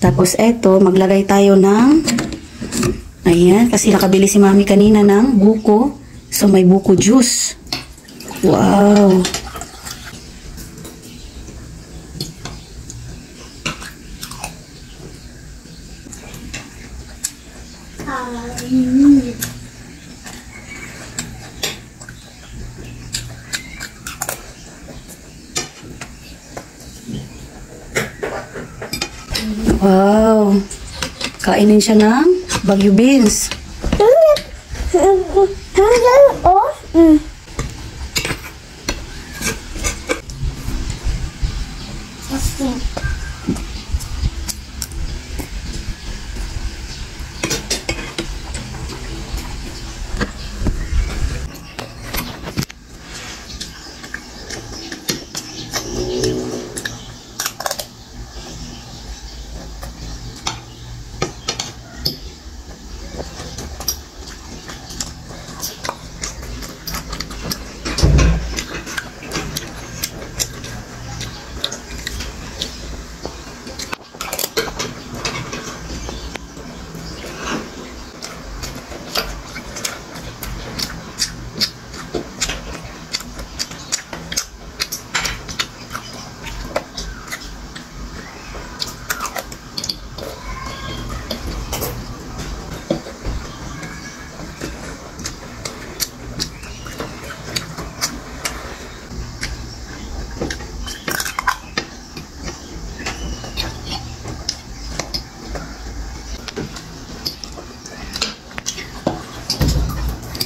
Tapos eto, maglagay tayo ng, ayan, kasi nakabili si Mami kanina ng buko. So may buko juice. Wow! Wow! Kainin siya ng Baguio beans.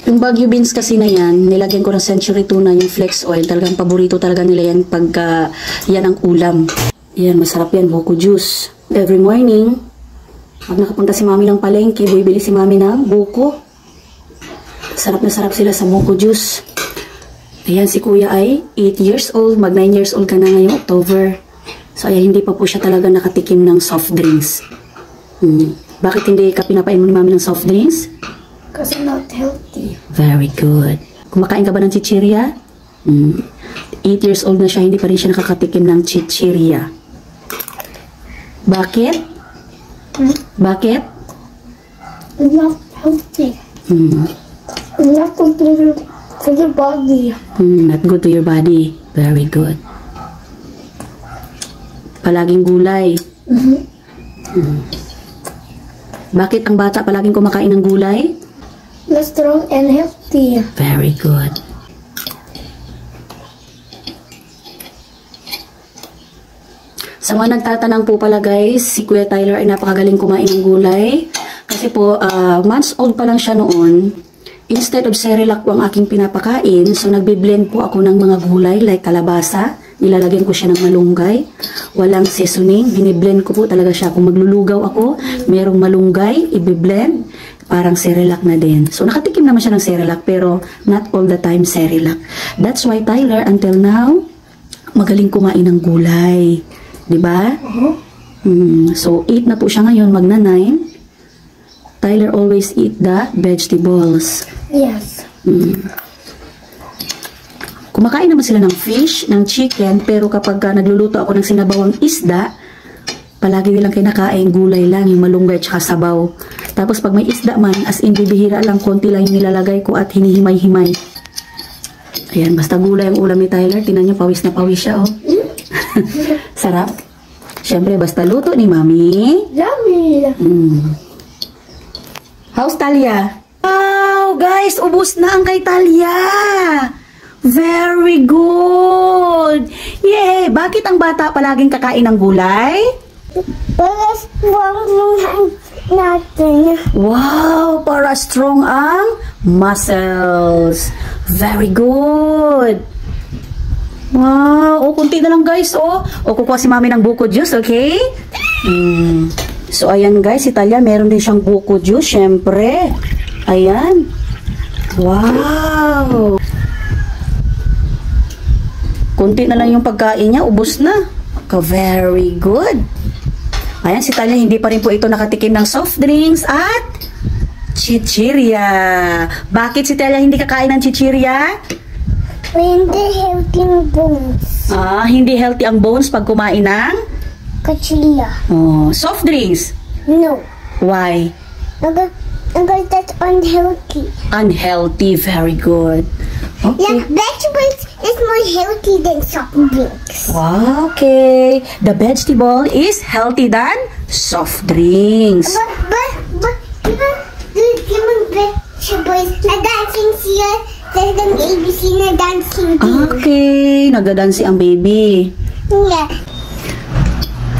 Yung Baguio beans kasi na yan, nilagyan ko ng century tuna, yung flex oil. Talagang paborito talaga nila yan pagka yan ang ulam. Yan, masarap yan, buko juice. Every morning, pag nakapunta si Mami ng palengke, bibili si Mami ng buko. Sarap na sarap sila sa buko juice. Ayan, si Kuya ay 8 years old. Mag 9 years old ka na ngayong October. So, ayan, hindi pa po siya talaga nakatikim ng soft drinks. Bakit hindi ka pinapain mo ni Mami ng soft drinks? Kasi not healthy. Very good. Kumakain ka ba ng chichirya? 8 years old na siya, hindi pa rin siya nakakatikim ng chichirya. Bakit? Bakit? It's not healthy. It's not good to your body. Not good to your body. Very good. Palaging gulay. Bakit ang bata palaging kumakain ng gulay? Strong and healthy. Very good. Sa mga nagtatanong po pala guys, si Kuya Tyler ay napakagaling kumain ng gulay. Kasi po, months old pa lang siya noon. Instead of Cerelac po ang aking pinapakain, so nagbe-blend po ako ng mga gulay like kalabasa. Nilalagyan ko siya ng malunggay. Walang seasoning. Biniblend ko po talaga siya. Kung maglulugaw ako, merong malunggay, ibe-blend. Parang Cerelac na din. So, nakatikim naman siya ng Cerelac, pero not all the time Cerelac. That's why Tyler, until now, magaling kumain ng gulay. Diba? So, 8 na po siya ngayon, magna 9. Tyler always eat the vegetables. Yes. Kumakain naman sila ng fish, ng chicken, pero kapag nagluluto ako ng sinabawang isda, palagi nilang kinakain gulay lang, yung malunggay at sabaw. Tapos pag may isda man, as in bibihira lang, konti lang yung nilalagay ko at hinihimay-himay. Ayan, basta gulay ang ulam ni Tyler. Tingnan niyo, pawis na pawis siya, oh. Sarap. Siyempre, basta luto ni Mami. Yummy! How's Talia? Wow, guys, ubos na ang kay Talia. Very good. Yay! Bakit ang bata palaging kakain ng gulay? Nothing. Wow, para strong ang muscles. Very good. Wow, kunti na lang guys, oh. Kukuha si Mami ng buko juice, okay? So, ayan guys, si Talia, meron din siyang buko juice, syempre. Ayan. Wow. Kunti na lang yung pagkain niya, ubos na. Very good. Ayan, si Talia, hindi pa rin po ito nakatikim ng soft drinks at chichirya. Bakit si Talia hindi kakain ng chichirya? Hindi healthy ang bones. Hindi healthy ang bones pag kumain ng Coca-Cola. Oh, soft drinks. No. Why? Because that's unhealthy. Unhealthy. Very good. Okay. Like vegetables is more healthy than soft drinks. Okay. The vegetable is healthy than soft drinks. But even vegetables na dancing siya talagang ABC na dancing din. Okay. Nagdadansi ang baby. Yeah.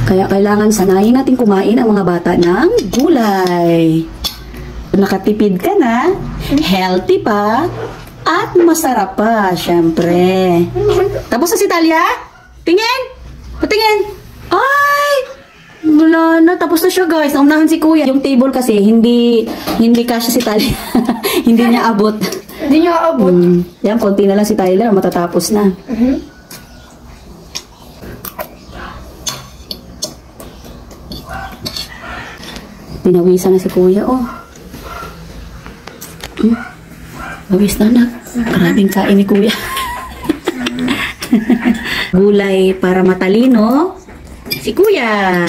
Kaya kailangan sanayin natin kumain ang mga bata ng gulay. Nakatipid ka na, healthy pa, at masarap pa, syempre. Tapos na si Talia? Tingin! Patingin! Ay! Wala na, tapos na siya guys. Naunahan si Kuya. Yung table kasi, hindi kasya si Talia. Hindi niya abot. Hindi niya abot. Yan, konti na lang si Tyler, matatapos na. Pinawisan na si Kuya, oh. Pawis na, anak. Maraming kain ni Kuya. Gulay para matalino. Si Kuya.